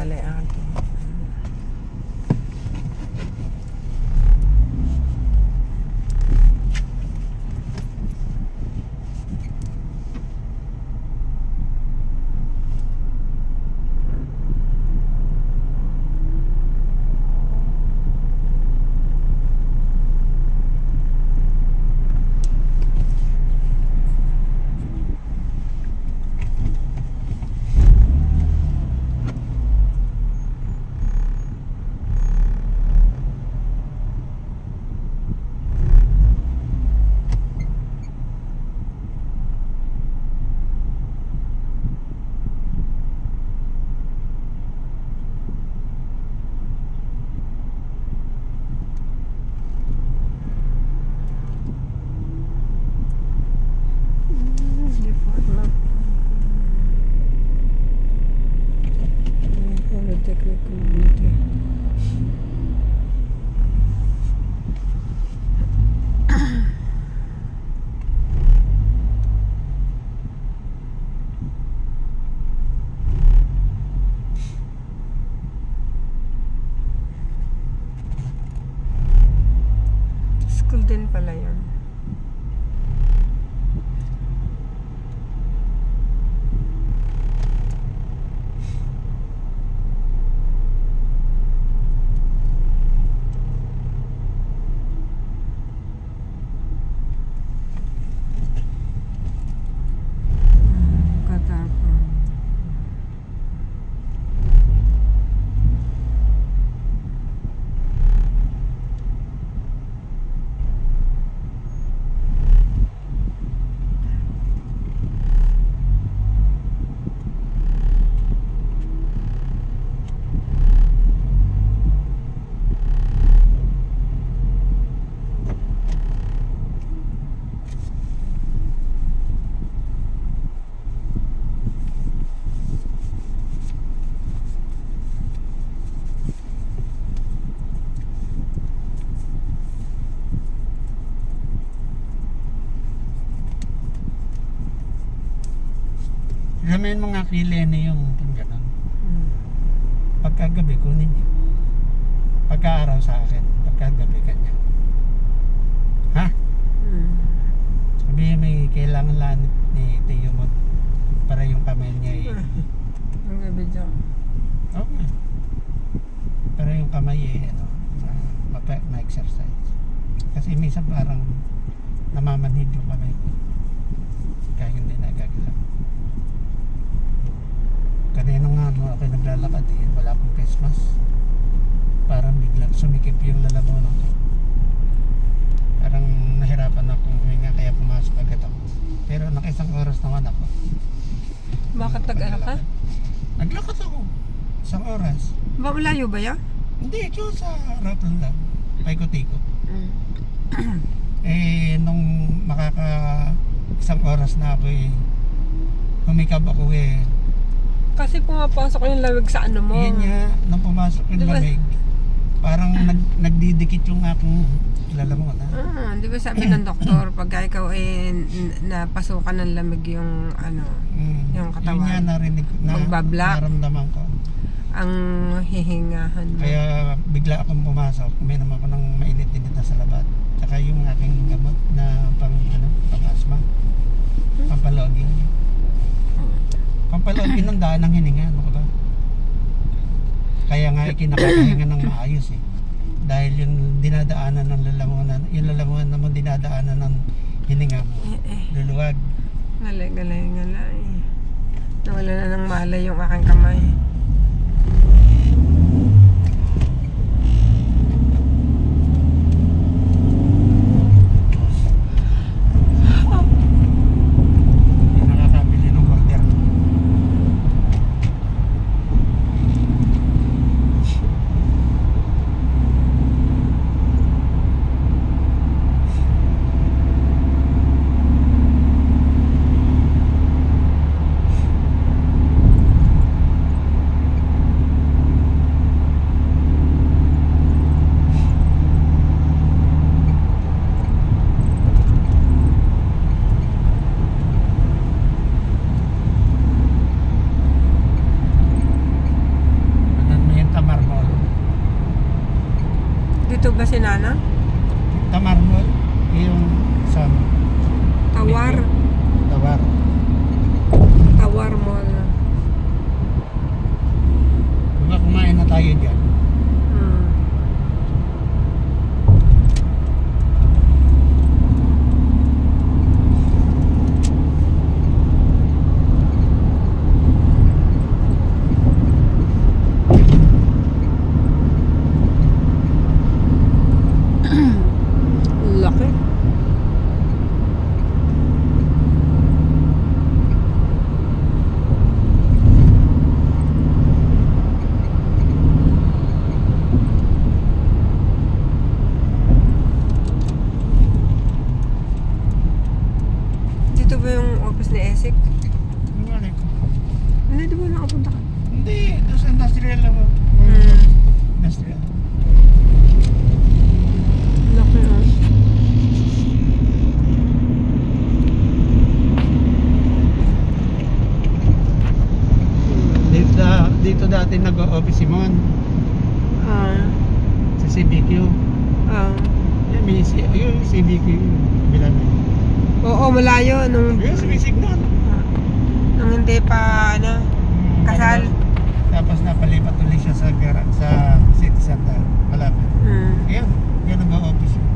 pala ang school din pala yun. Sabihin mo nga kay Lenny yung gano'n. Pagkagabi kunin niya. Pagka-araw sa akin, pagkagabi kanya. Ha? Sabihin may kailangan lang ni Teo mo para yung kamay niya Ang gabi dyan. Oo nga. Para yung kamay ma-exercise. Kasi minsan parang namamanhid yung kamay ko. Kaya hindi nagagalaw. Kanina nga ako naglalakad wala akong face mask. Parang biglang sumikip yung lalamunan ko. Parang nahirapan akong huminga kaya pumasok agad ako. Pero naka-isang oras naman ako. Bakit nag-ano ka? Naglakad ako. Isang oras. Malayo ba yan? Hindi, ito sa harapan lang. Paikot-ikot. Nung makaka isang oras na ako humikab ako Kasi pumapasok yung lamig sa ano mo. Yan nga, nung pumasok yung diba? Lamig, parang nagdidikit yung aking lalamunan. Di ba sabi ng doktor, pag ikaw napasukan ng lamig yung yung katawan. Yun nga narinig na naramdaman ko. Ang hihingahan mo. Kaya bigla akong pumasok, uminom ako ng mainit-init na salabat. Tsaka yung aking gamot na pang-asma, pampaloging. Pampalogin ng daan ng hininga, ano ba? Kaya nga kinakakahinga ng maayos Dahil yung dinadaanan ng lalamunan, yung lalamunan naman dinadaanan ng hininga mo. Luluwag. Ngalay. Nawala na ng malay yung aking kamay. Dito ba si Nana? Tamar Mall, yung sa Tawar. Tawar. Tawar Mall. Diba kumain na tayo dyan? Hmm. Laki. Dito ba yung office ni Esik? Ano ko? Hindi, di ba nakapunta ka? Hindi, doon sa industrial ako. Industrial. Laki oh. Dito dati nag-office si Mon Ah. sa CBQ. Yung CBQ bilang. Oo, malayo nung Yung sumisignal. nung hindi pa ano, kasal. Tapos napalipat ulit siya sa City Center. Malapit. Ayan, yan nag-office yun.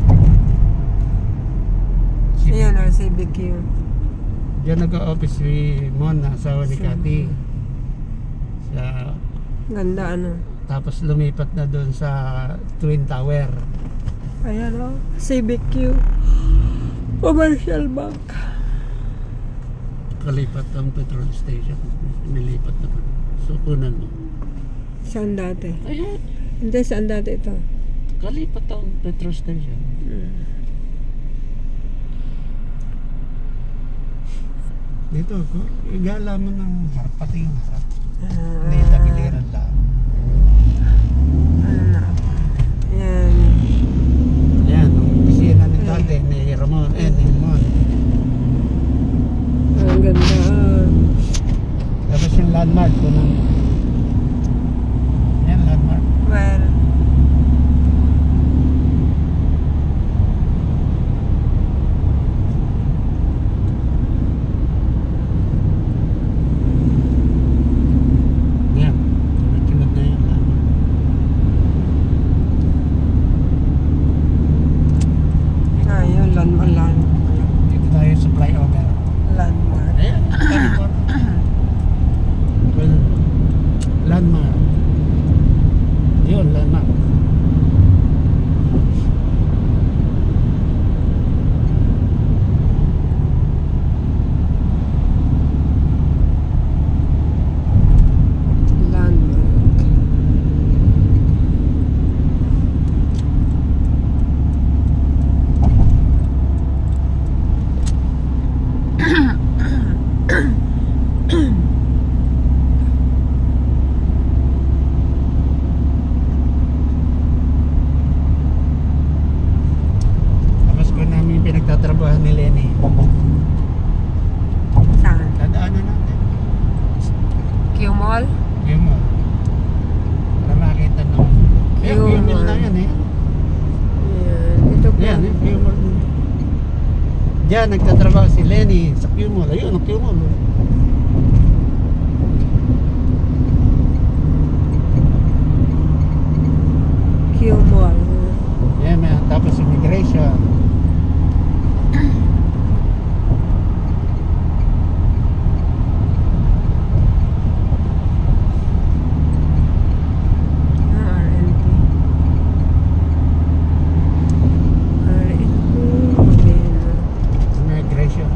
Ayan o, CBQ. Diyan nag-office si Mon, asawa ni Cathy. Ganda ano. Tapos lumipat na doon sa Twin Tower. Ayan o, CBQ. Commercial Bank. Kalipat ang petrol station. Nilipat na pa. So kunan mo. Saan dati? Ayan. Hindi, saan dati ito? Kalipat ang petrol station. Dito ko, igala mo ng harap, pati yung harap. Hindi tagiliran lang. Ano na? Ayan. Ayan, ang opisina ni dati ni Ramon, ni Mon. Ang ganda. Tapos yung landmark ko ng... Ayan, landmark. Well, Ayan, tunod na yung landmark. yun, landmark. Dito tayo sa flyover. Landmark. Ayan, landmark. Well, landmark. Yun, landmark. Landmark. Tapos ko namin pinagtatrabahan ni Lenny. Saan? Dadaanan natin. Q Mall? Yung mo. Para makita nyo. Ayan, Yung yung mill na mall. yan eh. Ayan. Ito po. Ayan, yung mall. Diyan, nagtatrabaho si Lenny sa Q-Mall. Ayun, ang Q-Mall. Q Mall. Yan, tapos immigration. RNT. RNT. Immigration.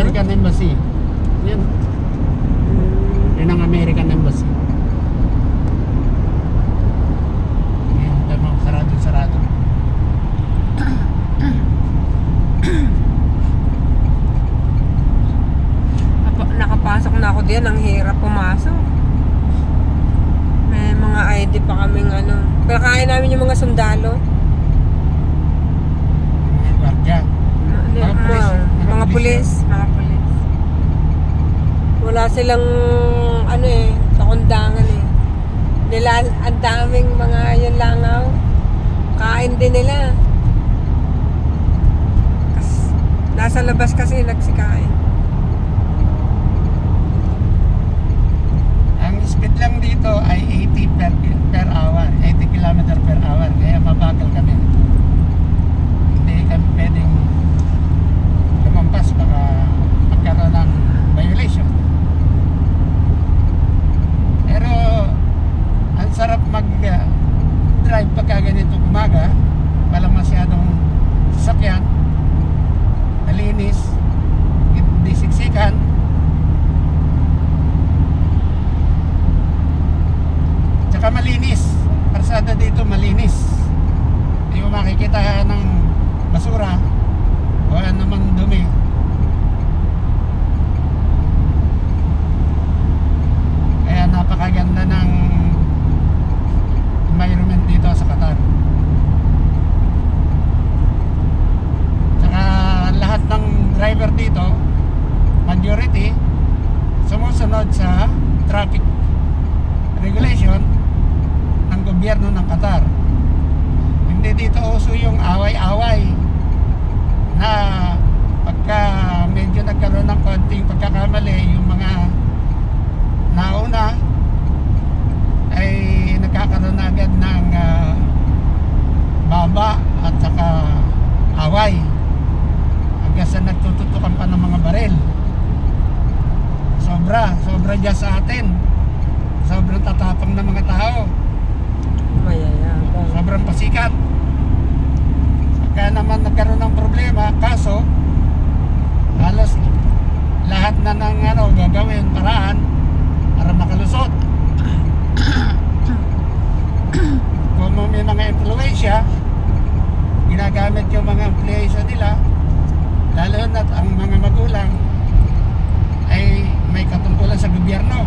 American Embassy. Yan. Yan ang American Embassy. Yan, tama, sarado. Nakapasok na ako diyan, ang hirap pumasok. May mga ID pa kaming ano. Pinakain namin yung mga sundalo. Mga gwardiya. Mga pulis. Wala silang ano pakundangan nila, ang daming mga yun langaw. Kain din nila. Nasa labas kasi nagsikain. Ang speed lang dito ay 80 per hour, 80 km per hour. Kaya mabagal kami. Hindi kami pwedeng lumampas, baka magkaroon ng violation. Pero ang sarap mag-drive pagka ganitong umaga. Walang masyadong sasakyan, malinis, hindi siksikan. Tsaka malinis. Parsada dito malinis. Hindi mo makikita ng basura o anumang dumi. Kaya napakaganda ng environment dito sa Qatar. Tsaka lahat ng driver dito, majority, sumusunod sa traffic regulation ng gobyerno ng Qatar. Hindi dito uso yung away-away na pagka medyo nagkaroon ng konting pagkakamali, yung mga nauna ay nagkakaroon agad ng baba at saka away hanggang sa nagtututukan pa ng mga baril. Sobra dyan sa atin. Sobrang tatapang ng mga tao. Mayayabang. Sobrang pasikat. Pagka naman nagkaroon ng problema, kaso halos lahat na ng gagawin paraan para makalusot. Kung may mga impluensya, ginagamit yung mga impluensya nila, lalo na ang mga magulang ay may katungkulan sa gobyerno.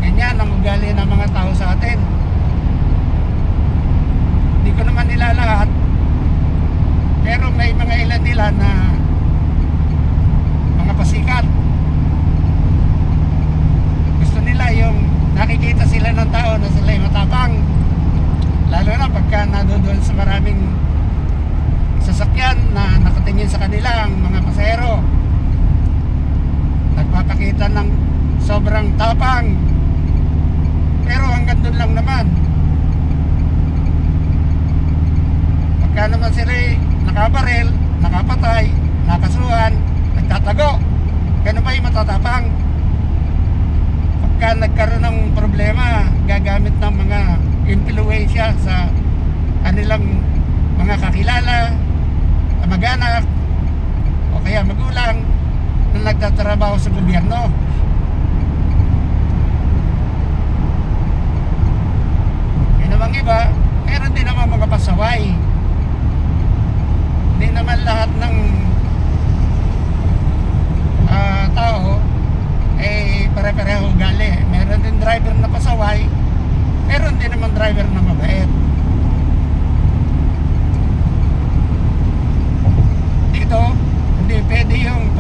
Ganyan ang ugali ng mga tao sa atin. Hindi ko naman nila lahat, pero may mga ilan nila na mga pasikat. Gusto nila yung nakikita sila ng tao na sila ay matapang, lalo na pagka nadoon sa maraming sasakyan na nakatingin sa kanila ang mga pasahero. Nagpapakita ng sobrang tapang, pero hanggang doon lang naman. Pagka naman sila nakabaril, nakapatay, nakasuhan, nagtatago, ganun ba yung matatapang? Pagka nagkaroon ng problema, gagamit ng mga impluensya sa kanilang mga kakilala, mag-anak o kaya magulang na nagtatrabaho sa gobyerno. Yung namang iba, meron din naman mga pasaway. Hindi naman lahat ng tao pare-pareho ugali. Meron din driver na pasaway, meron din naman driver na mabait. Dito hindi pwede yung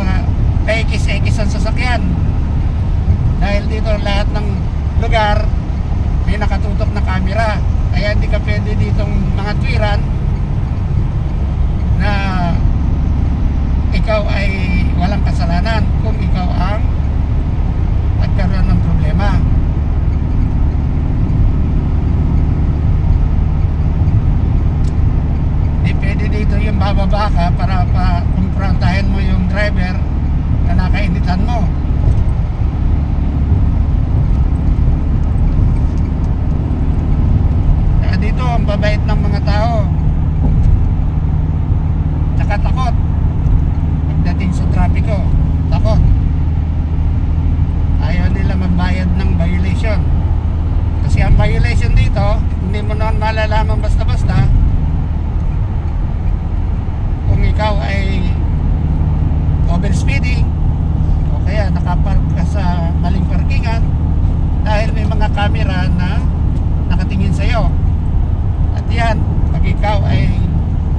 paikis-ikis ang sasakyan, dahil dito lahat ng lugar may nakatutok na camera. Kaya hindi ka pwede ditong mga twiran na ikaw ay walang kasalanan kung ikaw ang nagkaroon ng problema. Hindi pwede dito yung bababa ka para kumprontahin mo yung driver na nakainitan mo. Kaya dito ang babait ng mga tao, tsaka takot. lamang basta-basta kung ikaw ay overspeeding o kaya nakapark ka sa maling parkingan dahil may mga camera na nakatingin sa iyo. At yan, pag ikaw ay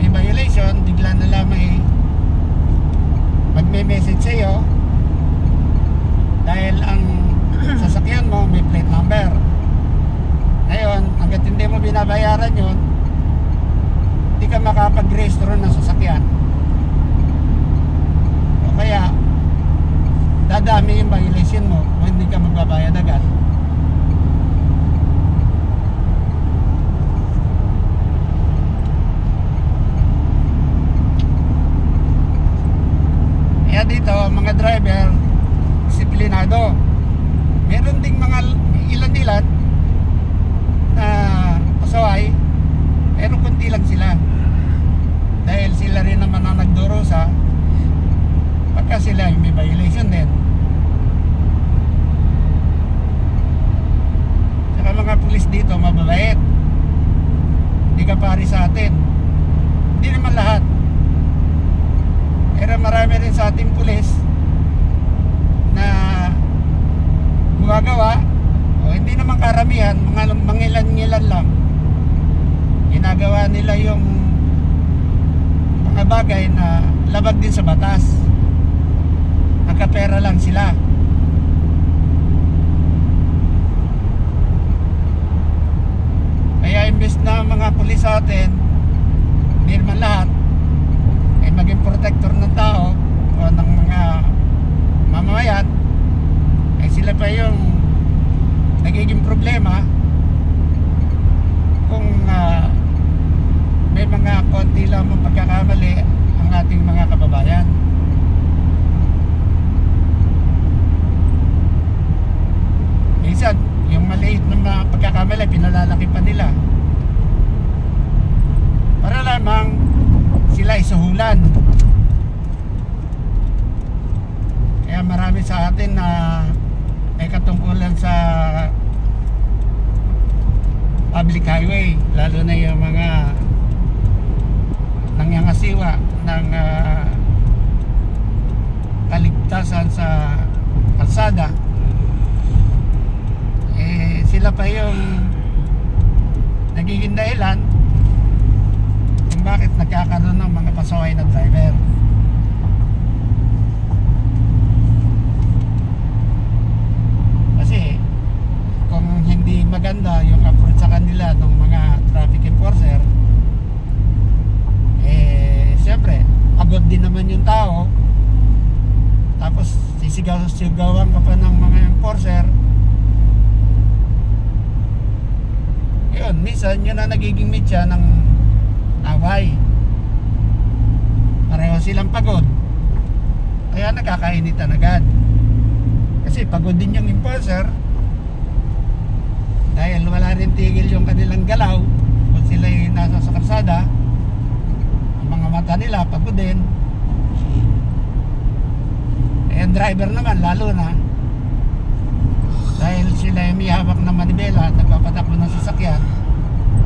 may violation, bigla na lamang magme-message sa iyo dahil ang sasakyan mo may plate number. Ngayon, hanggat hindi mo binabayaran yun, hindi ka makapag-rehistro ng sasakyan. O kaya dadami yung violation mo kung hindi ka magbabayad agad. Kaya dito, mga driver disiplinado. Meron ding mga ilan-ilan na pasaway, pero kunti lang sila dahil sila rin naman ang nagdurusa pagka sila may violation din. Saka mga pulis dito mababait, hindi ka pari sa atin, hindi naman lahat, pero marami rin sa ating pulis na gumagawa o hindi naman karamihan, mga mangilan-ngilan lang, ginagawa nila yung mga bagay na labag din sa batas, nakapera lang sila. Kaya imbes na mga pulis sa atin, hindi naman lahat ay maging protector ng tao o ng mga mamamayan, ay sila pa yung nagiging problema kung may mga konti lamang pagkakamali ang ating mga kababayan. Minsan yung maliit na mga pagkakamali pinalalaki pa nila para lamang sila isuhulan. Kaya marami sa atin na may katungkulan sa public highway, lalo na yung mga nangyangasiwa ng kaligtasan sa kalsada, sila pa yung nagiging dahilan kung bakit nagkakaroon ng mga pasaway na driver. Kasi kung hindi maganda yung approach sa kanila ng mga traffic enforcer, siyempre pagod din naman yung tao, tapos sisigaw-sigawan ka pa ng mga enforcer. Yun, minsan yun ang nagiging mitya ng away. Pareho silang pagod, kaya nagkakainitan agad. Kasi pagod din yung enforcer dahil wala rin tigil yung kanilang galaw kung sila'y nasa sa kalsada. Ang mga mata nila pagod din. Yung driver naman lalo na, dahil sila may hawak na manibela at nagpapatakbo ng sasakyan.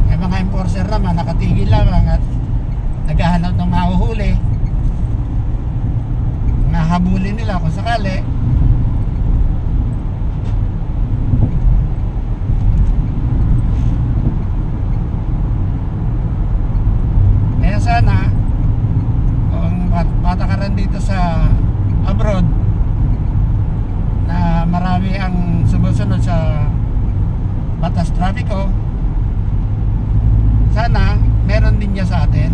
Yung mga enforcer naman nakatigil lamang at naghahanap ng mahuhuli, nahabulin nila kung sakali. Kaya sana kung patakaran dito sa abroad na marami ang sumusunod sa batas trapiko, sana meron din niya sa atin.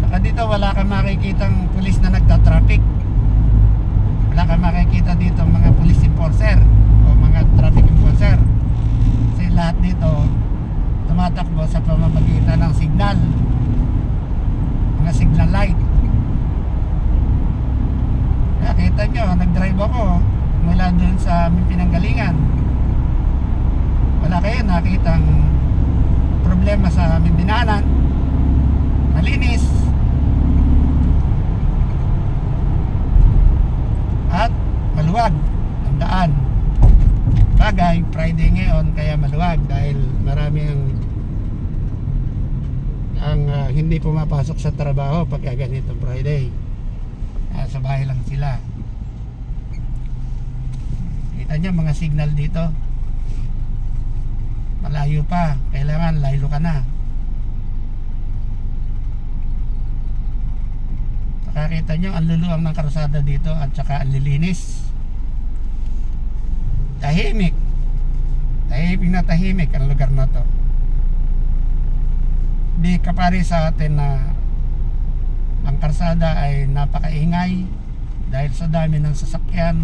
Saka dito wala kang makikitang pulis na nagtatraffic, wala kang makikita dito mga police enforcer o mga traffic enforcer, kasi lahat dito tumatakbo sa pamamagitan ng signal, mga signal light. Nakita nyo, nag-drive ako mula dun sa pinanggalingan, wala kayo nakitang problema sa aming dinaanan, malinis at maluwag ang daan. bagay, Friday ngayon kaya maluwag dahil marami ang hindi pumapasok sa trabaho pagka ganitong Friday. Sa bahay lang sila. Kita nyo mga signal dito, malayo pa, kailangan laylo ka na. Nakakita nyo ang luluwang ng karusada dito at saka ang lilinis. Tahimik na tahimik ang lugar na to. Di kapari sa atin na ang karsada ay napakaingay dahil sa dami ng sasakyan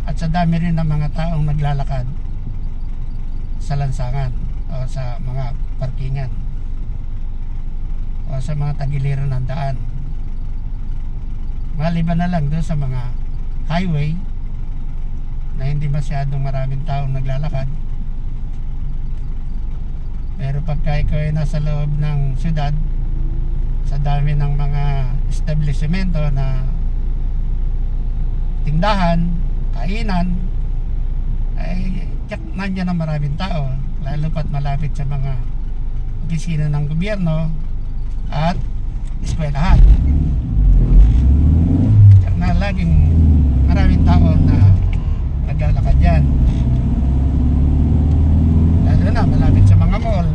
at sa dami rin ng mga taong naglalakad sa lansangan o sa mga parkingan o sa mga tagiliran ng daan. Maliban na lang doon sa mga highway na hindi masyadong maraming taong naglalakad. Pero pagka ikaw ay nasa loob ng syudad, sa dami ng mga establishmento na tindahan, kainan, ay tiyak nandiyan ang maraming tao, lalo pat malapit sa mga opisina ng gobyerno at eskwelahan. Tiyak na laging maraming tao na naglalakad yan, lalo na malapit sa mga mall.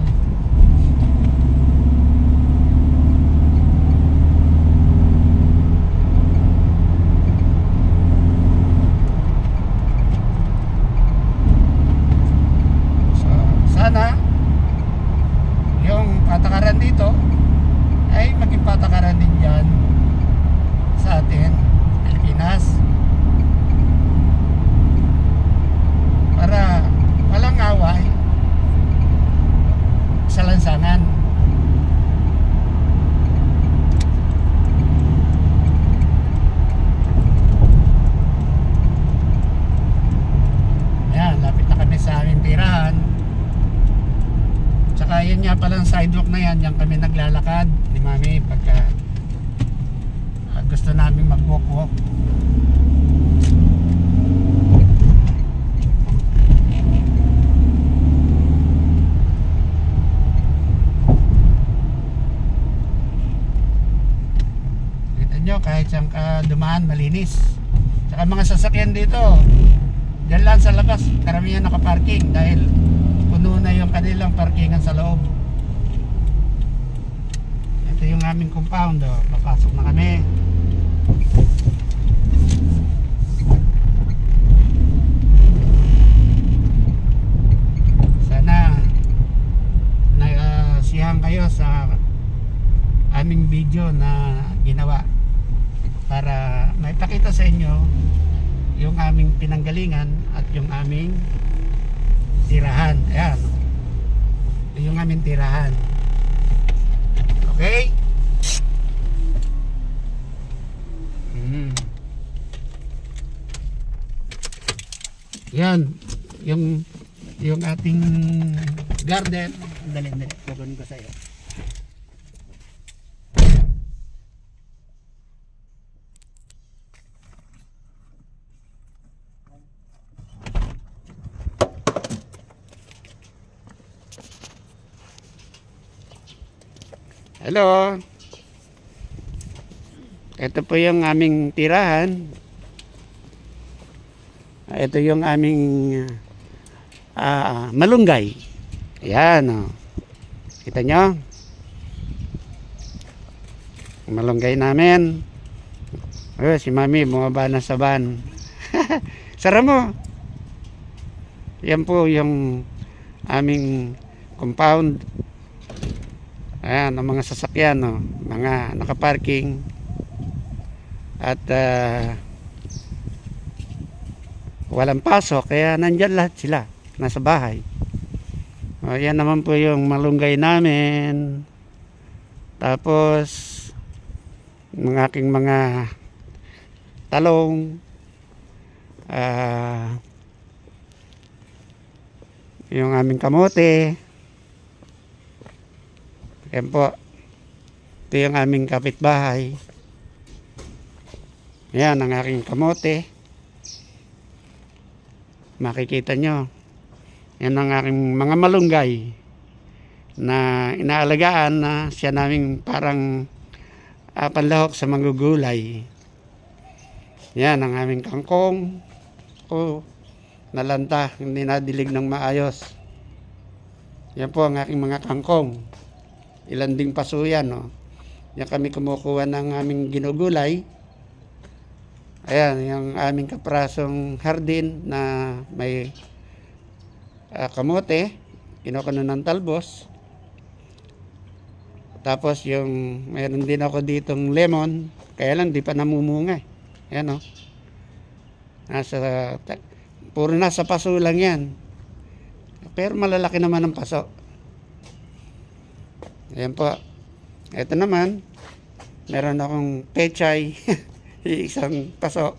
Sana yung patakaran dito ay maging patakaran din dyan sa atin, Pilipinas, para walang away sa lansangan. Ayan, lapit na kami sa aming tirahan. Tsaka yun nga palang sidewalk na yan, yan kami naglalakad ni Mami pag gusto namin mag-walk-walk. Kita nyo, kahit siyang dumaan malinis. Tsaka mga sasakyan dito, dyan lang sa labas karamihan nakaparking dahil puno na yung kanilang parkingan sa loob. Ito yung aming compound, oh. Papasok na kami. Sana nasiyahan kayo sa aming video na ginawa para maipakita sa inyo yung aming pinanggalingan at yung aming tirahan. Ayan, ito yung aming tirahan. Okay? Yan yung ating garden. Dali, gagawin ko sa iyo. Hello. Ito po yung aming tirahan. Ito yung aming malunggay. Ayan, oh. Kita nyo? Malunggay namin. Oh, si Mami bumaba na sa van. Sara mo. Yan po yung aming compound. Ayan, ang mga sasakyan, no? Mga nakaparking. At walang pasok, kaya nandyan lahat sila, nasa bahay. Ayan naman po yung malunggay namin. Tapos mga aking mga talong, yung aming kamote. Yan po, ito yung aming kapitbahay. Yan ang aking kamote. makikita nyo. Yan ang aking mga malunggay na inaalagaan na siya naming parang panlahok sa mga gulay. Yan ang aming kangkong. Nalanta, hindi nadilig ng maayos. Yan po ang aking mga kangkong. Ilan ding paso yan. Yan kami kumukuha ng aming ginugulay. Ayan, yung aming kaprasong hardin na may kamote. Kinukuha ng talbos. Tapos yung mayroon din ako ditong lemon, kaya lang di pa namumunga. Ayan puro nasa paso lang yan. Pero malalaki naman ang paso. Ayan po. Ito naman, meron akong pechay, isang paso.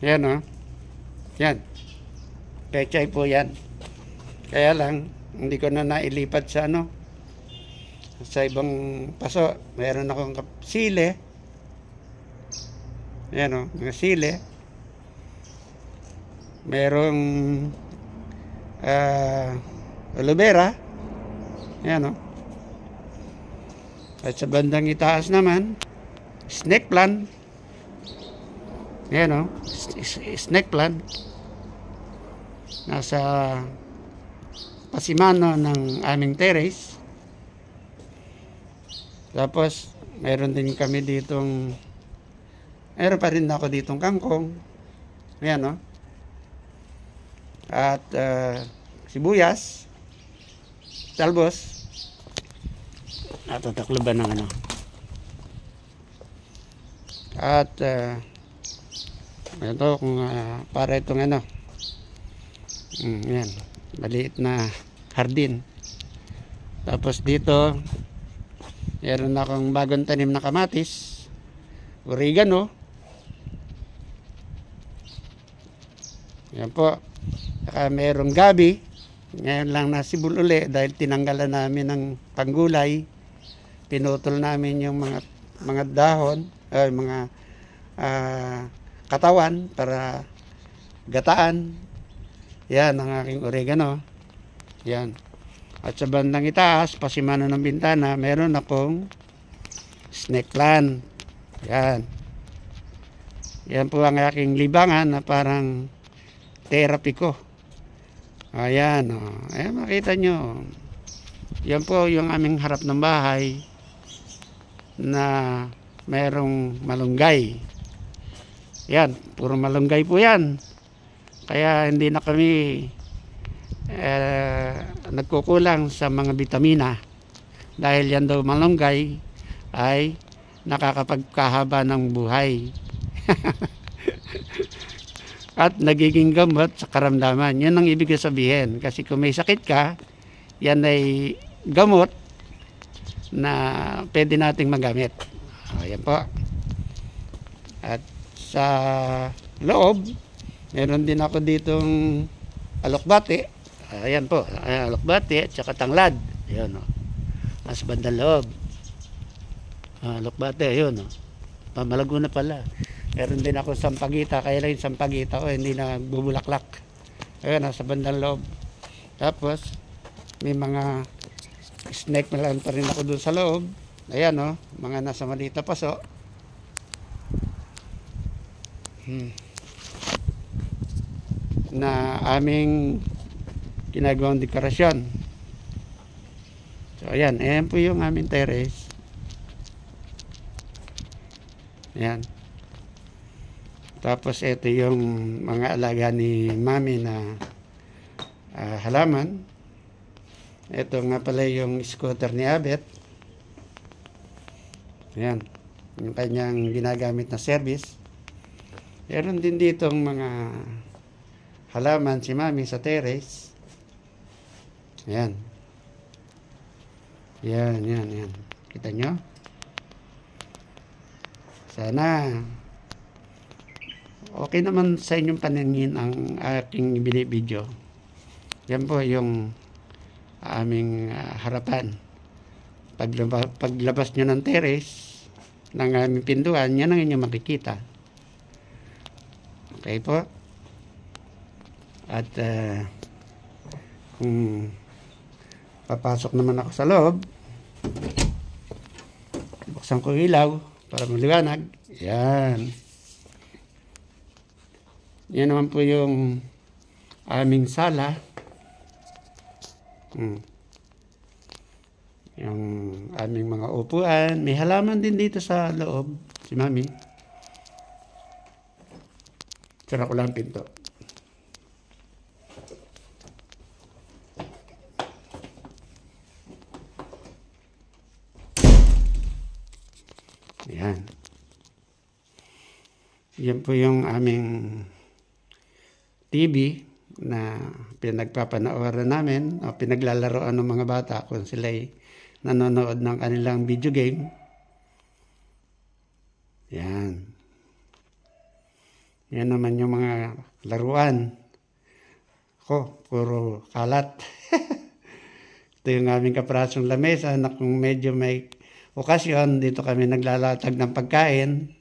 Ayan Yan. Pechay po yan. Kaya lang, hindi ko na nailipat sa sa ibang paso. Meron akong sili. Ayan mga sili. Merong aloe vera. Ayan At sa bandang itaas naman, snake plant. Ayan snake plant. Nasa pasimano ng aming terrace. Tapos, meron din kami ditong, meron pa rin ako ditong kangkong. Ayan At sibuyas, talbos, at tatakloban ng At ito kung para itong yan, maliit na hardin. Tapos dito, meron akong bagong tanim na kamatis, oregano. Yan po. Saka merong gabi. Ngayon lang nasibol uli dahil tinanggalan namin ng panggulay. Pinutol namin yung mga dahon, mga katawan para gataan. Yan ang aking oregano. Yan. At sa bandang itaas, pasimano ng bintana, meron akong snake plant. Yan. Yan po ang aking libangan na parang therapy ko. Ayan. Ayan, makita nyo. Yan po yung aming harap ng bahay na merong malunggay. Yan. Puro malunggay po yan. Kaya hindi na kami nagkukulang sa mga bitamina dahil yan daw malunggay ay nakakapagkahaba ng buhay at nagiging gamot sa karamdaman. Yan ang ibig sabihin, kasi kung may sakit ka, yan ay gamot na pwede nating magamit. Ayan po. At sa loob, meron din ako ditong alokbate. Ayan po, alokbate at saka tanglad. Ayan Mas bandang loob. Alokbate, ayun Pamalago na pala. Meron din ako sampagita, kaya lang yung sampagita ko hindi na bubulaklak. Ayan sa bandang loob. Tapos, may mga snake na lang pa rin ako doon sa loob. Ayan mga nasa maliit na paso. Na aming ginagawang dekorasyon. So ayan po yung aming terrace. Ayan. Tapos ito yung mga alaga ni Mami na halaman. Ito nga pala yung scooter ni Abet. Ayan. Yung kanyang ginagamit na service. Meron din ditong mga halaman si Mami sa terrace. Ayan. Yan. Kita nyo? Sana okay naman sa inyong paningin ang aking binibidyo. Yan po yung aming harapan. Paglabas nyo ng terrace ng aming pintuan, yan ang inyong makikita. Okay po? At kung papasok naman ako sa loob, buksan ko ilaw para maliwanag. Yan. Yan naman po yung aming sala. Yung aming mga upuan. May halaman din dito sa loob. Si Mami. Sara ko lang pinto. Yan. Yan po yung aming TV na pinagpapanooran namin o pinaglalaroan ng mga bata kung sila'y nanonood ng kanilang video game. Yan. Yan naman yung mga laruan. Ako, puro kalat. Ito yung aming kaprasong lamesa na kung medyo may okasyon, dito kami naglalatag ng pagkain.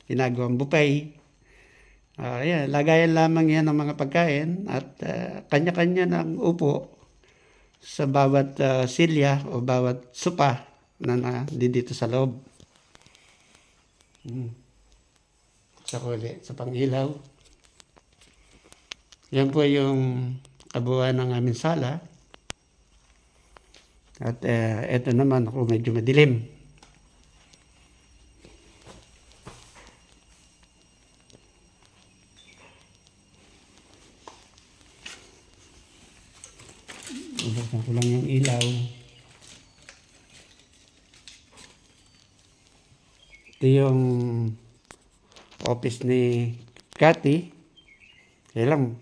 Ginagawang buffet. Yan, lagayan lamang yan ng mga pagkain at kanya-kanya ng upo sa bawat silya o bawat sopa na dito sa loob. Sa kuli, sa pangilaw. Yan po yung kabuuan ng aming sala. At eto naman ako medyo madilim. Buksan ko lang yung ilaw. Ito yung office ni Cathy. Kaya lang,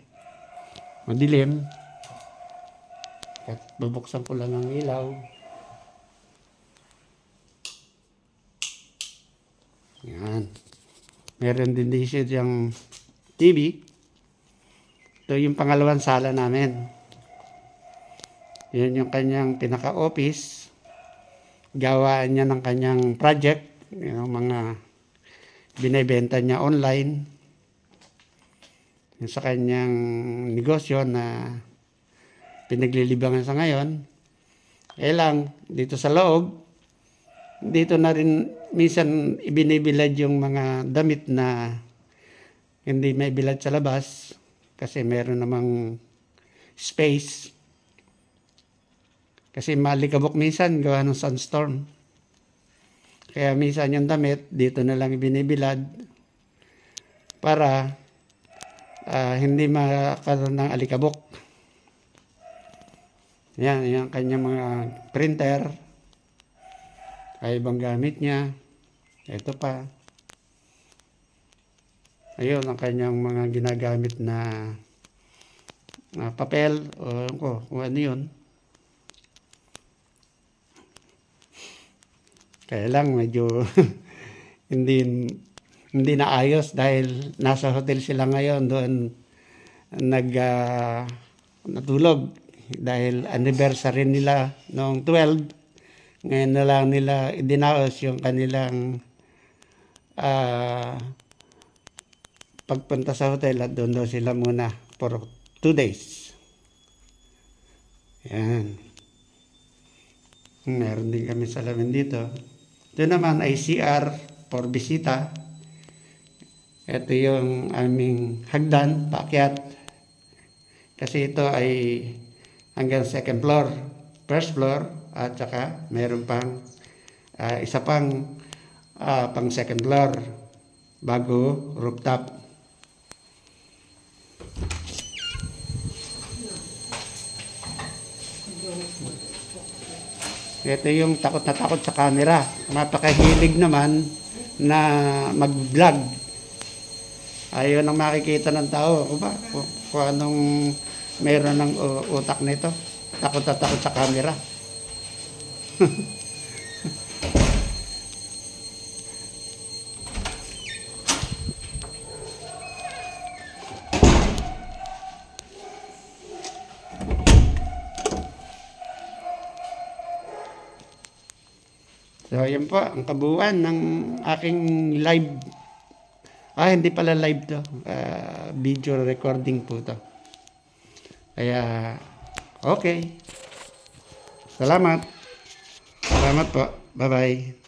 madilim. At babuksan ko lang ang ilaw. Yan. Meron din dito yung TV. Ito yung pangalawang sala namin. Yan yung kanyang pinaka-office. Gawaan niya ng kanyang project. Yung mga binibenta niya online. Yung sa kanyang negosyo na pinaglilibangan sa ngayon. Lang, dito sa loob, dito na rin minsan ibinibilad yung mga damit na hindi may bilad sa labas. Kasi meron namang space. Kasi malikabok minsan gawa ng sunstorm. Kaya minsan yung damit dito na lang ibinibilad para hindi makaroon ng alikabok. Yan, yung kanyang mga printer. Ay ibang gamit niya. Ito pa. Ayun ang kanyang mga ginagamit na papel o kung ano yun. Kaya lang medyo hindi naayos dahil nasa hotel sila ngayon doon natulog dahil anniversary nila noong 12. Ngayon na lang nila idinaos yung kanilang pagpunta sa hotel at doon daw sila muna for 2 days. Yan. Meron din kami salamin dito. Ito naman ay CR for bisita. Ito yung aming hagdan, paakyat. Kasi ito ay hanggang second floor, first floor, at saka meron pang isa pang pang second floor bago rooftop. Ito yung takot na takot sa camera. Mapakahilig naman na mag-vlog. Ayun ang makikita ng tao. Kung anong meron ng utak nito. Takot na takot sa camera. So, yan po, ang kabuuan ng aking live. Hindi pala live to. Video recording po to. Kaya, okay. Salamat. Salamat po. Bye-bye.